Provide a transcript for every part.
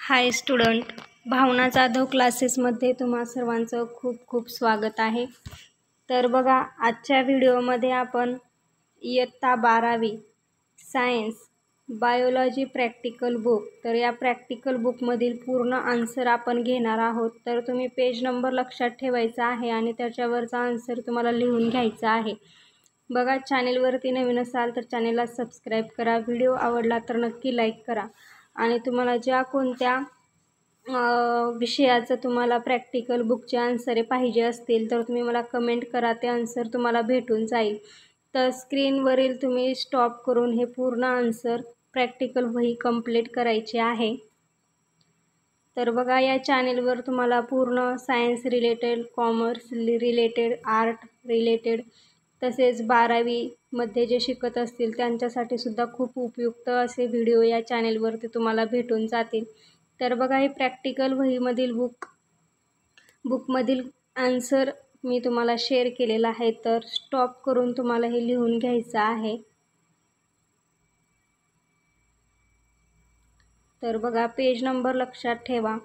हाय student, भावना जाधव क्लासेसमध्ये तुम्हा सर्वांचं खूप खूप स्वागत आहे. तर बघा, आजच्या व्हिडिओमध्ये आपण इयत्ता 12वी सायन्स बायोलॉजी प्रॅक्टिकल बुक, तर या प्रॅक्टिकल बुकमधील पूर्ण आन्सर आपण घेणार आहोत. तर तुम्ही पेज नंबर लक्षात ठेवायचा आहे आणि त्याच्यावरचा आन्सर तुम्हाला लिहून घ्यायचा आहे. बघा, चॅनेलवरती नवीन असाल तर चॅनेलला सबस्क्राईब करा. व्हिडिओ आवडला तर नक्की लाईक करा आणि तुम्हाला ज्या कोणत्या विषयाचं तुम्हाला प्रॅक्टिकल बुकचे आन्सरे पाहिजे असतील तर तुम्ही मला कमेंट करा, ते आन्सर तुम्हाला भेटून जाईल. तर स्क्रीनवरील तुम्ही स्टॉप करून हे पूर्ण आन्सर प्रॅक्टिकल वही कंप्लीट करायचे आहे. तर बघा, या चॅनेलवर तुम्हाला पूर्ण science related, commerce related, art related, तसेच 12वीमध्ये जे शिकत असतील त्यांच्यासाठी सुद्धा खूप उपयुक्त असे व्हिडिओ या चॅनेलवरती तुम्हाला भेटून जातील. तर बघा, हे प्रॅक्टिकल वहीमधील बुकमधील आन्सर मी तुम्हाला शेअर केलेला आहे. तर स्टॉप करून तुम्हाला हे लिहून घ्यायचं आहे. तर बघा, पेज नंबर लक्षात ठेवा.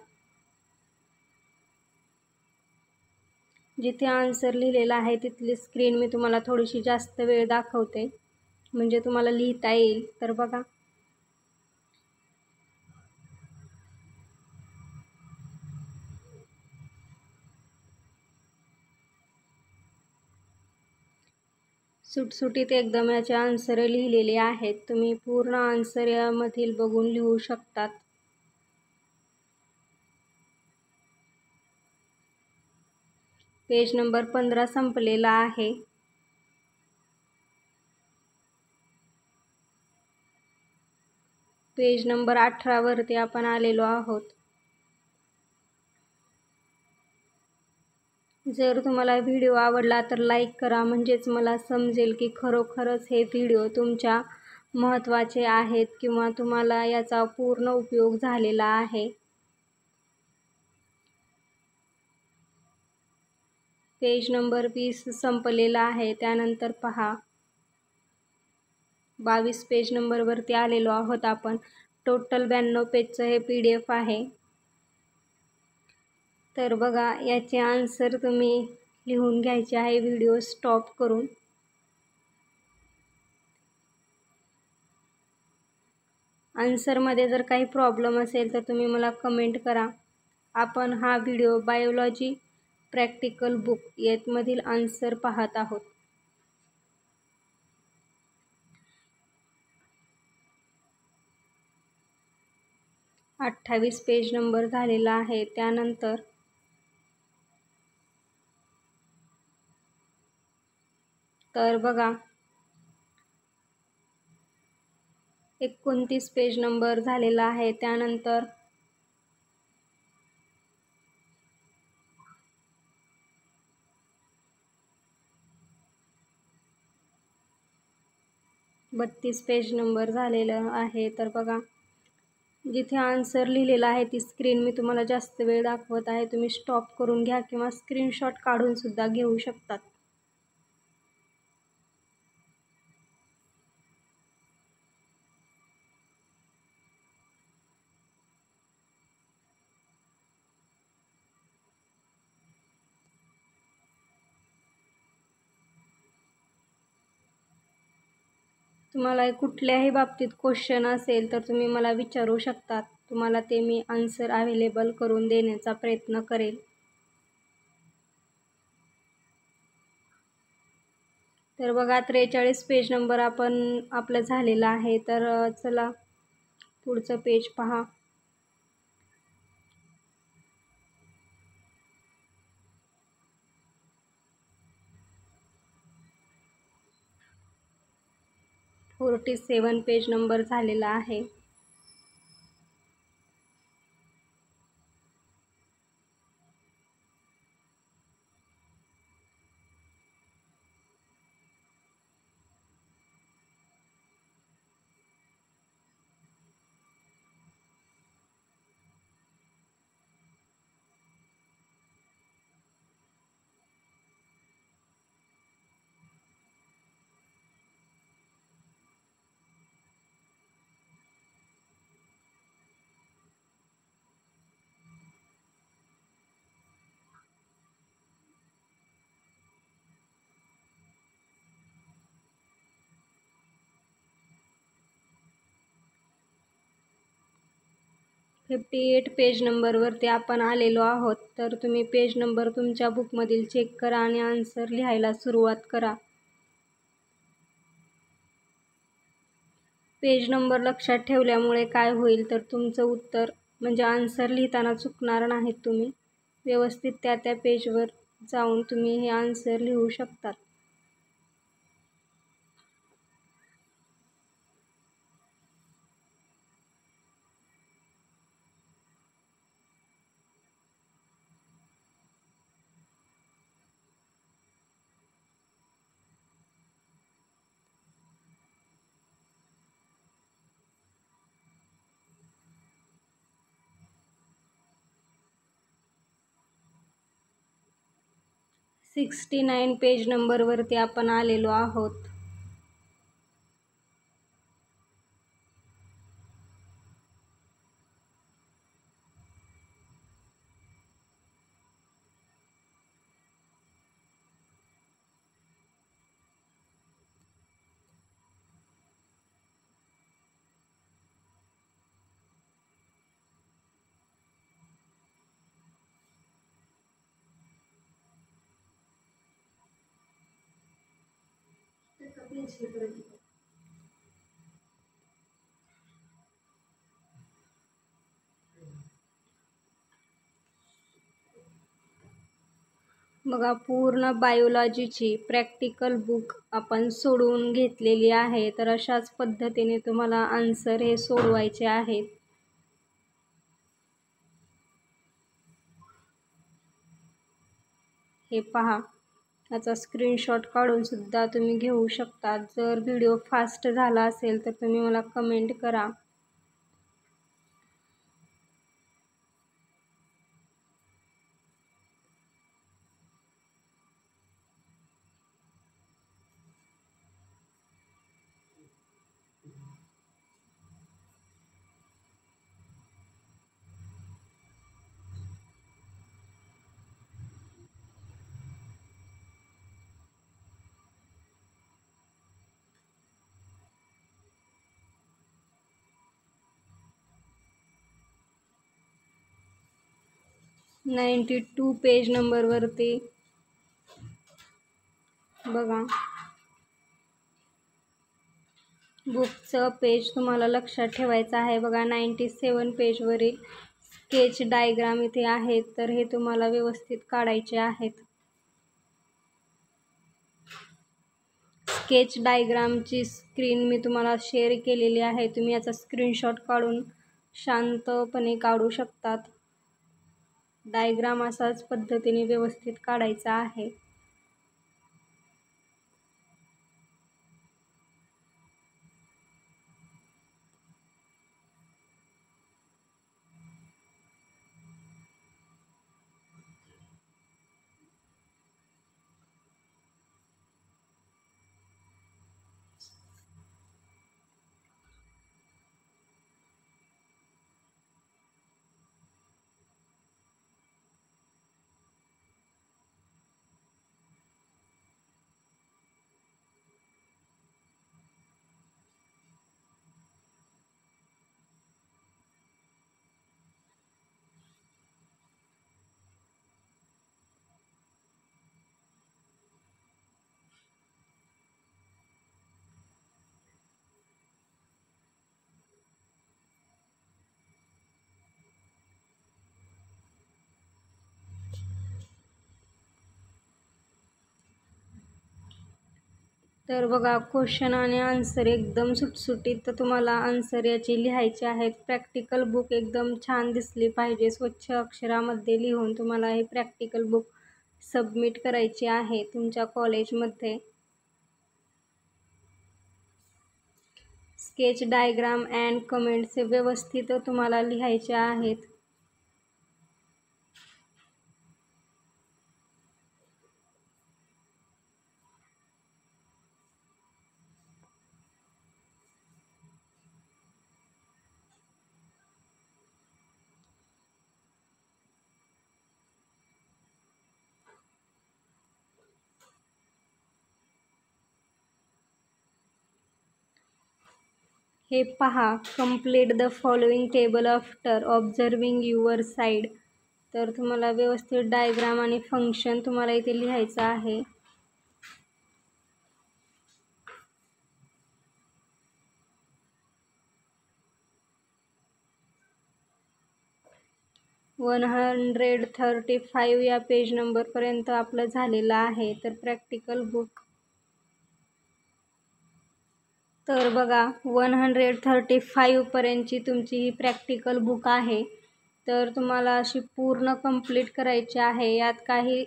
जिथे आन्सर लिहिलेला आहे तिथली स्क्रीन मी तुम्हाला थोडीशी जास्त वेळ दाखवते म्हणजे तुम्हाला लिहिता येईल. तर बघा, सुटसुटीत एकदम याचे आन्सर लिहिलेले आहेत. तुम्ही पूर्ण आन्सर यामधील बघून लिहू शकतात. पेज नंबर 15 संपलेला आहे. पेज नंबर 18 वरती आपण आलेलो आहोत. जर तुम्हाला व्हिडिओ आवडला तर लाईक करा, म्हणजेच मला समजेल की खरोखरच हे व्हिडिओ तुमच्या महत्त्वाचे आहेत किंवा तुम्हाला याचा पूर्ण उपयोग झालेला आहे. पेज नंबर 20 संपलेला आहे. त्यानंतर पहा, 22 पेज नंबरवरती आलेलो आहोत आपण. टोटल 92 पेजचं हे PDF आहे. तर बघा, याचे आन्सर तुम्ही लिहून घ्यायचे आहे व्हिडिओ स्टॉप करून. आन्सरमध्ये जर काही प्रॉब्लेम असेल तर तुम्ही मला कमेंट करा. आपण हा व्हिडिओ बायोलॉजी प्रॅक्टिकल बुक यामधील आन्सर पाहत आहोत. - 28 पेज नंबर झालेला आहे. त्यानंतर तर बघा, 29 पेज नंबर झालेला आहे. त्यानंतर 32 पेज नंबर झालेलं आहे. तर बघा, जिथे आन्सर लिहिलेला आहे ती स्क्रीन मी तुम्हाला जास्त वेळ दाखवत आहे. तुम्ही स्टॉप करून घ्या किंवा स्क्रीनशॉट काढून सुद्धा घेऊ शकतात. तुम्हाला कुठल्याही बाबतीत क्वेश्चन असेल तर तुम्ही मला विचारू शकतात. तुम्हाला ते मी आन्सर अवेलेबल करून देण्याचा प्रयत्न करेल. तर बघा, 43 पेज नंबर आपलं झालेला आहे. तर चला पुढचं पेज पहा. - 47 पेज नंबर झालेला आहे. 58 पेज नंबरवरती आपण आलेलो आहोत. तर तुम्ही पेज नंबर तुमच्या बुकमधील चेक करा आणि आन्सर लिहायला सुरुवात करा. पेज नंबर लक्षात ठेवल्यामुळे काय होईल तर तुमचं उत्तर म्हणजे आन्सर लिहिताना चुकणार नाहीत. तुम्ही व्यवस्थित त्या पेजवर जाऊन तुम्ही हे आन्सर लिहू शकतात. सिक्स्टी 69 पेज नंबरवरती आपण आलेलो आहोत. बघा, पूर्ण बायोलॉजीची प्रॅक्टिकल बुक आपण सोडवून घेतलेली आहे. तर अशाच पद्धतीने तुम्हाला आन्सर हे सोडवायचे आहेत. हे पहा, याचा स्क्रीनशॉट काढून सुद्धा तुम्ही घेऊ शकता. जर व्हिडिओ फास्ट झाला असेल तर तुम्ही मला कमेंट करा. नाईंटी 92 पेज नंबरवरती बघा, बुकचं पेज तुम्हाला लक्षात ठेवायचं आहे. बघा, 97 पेजवरील स्केच डायग्राम इथे आहेत. तर हे तुम्हाला व्यवस्थित काढायचे आहेत. स्केच डायग्रामची स्क्रीन मी तुम्हाला शेअर केलेली आहे. तुम्ही याचा स्क्रीनशॉट काढून शांतपणे काढू शकतात. डायग्राम असाच पद्धतीने व्यवस्थित काढायचा आहे. तर बघा, क्वेश्चन आणि आन्सर एकदम सुटसुटीत तर तुम्हाला आन्सर याची लिहायचे आहेत. प्रॅक्टिकल बुक एकदम छान दिसली पाहिजे. स्वच्छ अक्षरामध्ये लिहून तुम्हाला हे प्रॅक्टिकल बुक सबमिट करायची आहे तुमच्या कॉलेजमध्ये. स्केच डायग्राम अँड कमेंट्स हे व्यवस्थित तुम्हाला लिहायचे आहेत. हे पहा, complete the following table after observing your side. तर तुम्हाला व्यवस्थित डायग्राम आणि फंक्शन तुम्हाला इथे लिहायचं आहे. वन 135 या पेज नंबरपर्यंत आपलं झालेलं आहे. तर प्रॅक्टिकल बुक, तर बघा 135 पर्यंतची तुमची ही प्रॅक्टिकल बुक आहे. तर तुम्हाला अशी पूर्ण कंप्लीट करायची आहे. यात काही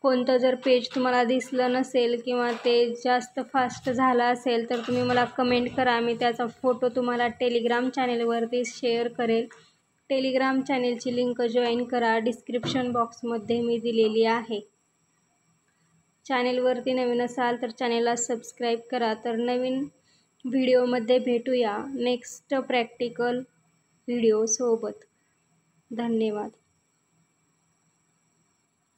कोणतं जर पेज तुम्हाला दिसलं नसेल किंवा ते जास्त फास्ट झालं असेल तर तुम्ही मला कमेंट करा. मी त्याचा फोटो तुम्हाला टेलिग्राम चॅनेलवरती शेअर करेल. टेलिग्राम चॅनेलची लिंक जॉईन करा, डिस्क्रिप्शन बॉक्समध्ये मी दिलेली आहे. चॅनेलवरती नवीन असाल तर चॅनेलला सबस्क्राईब करा. तर नवीन व्हिडिओमध्ये भेटूया नेक्स्ट प्रॅक्टिकल व्हिडिओसोबत. धन्यवाद.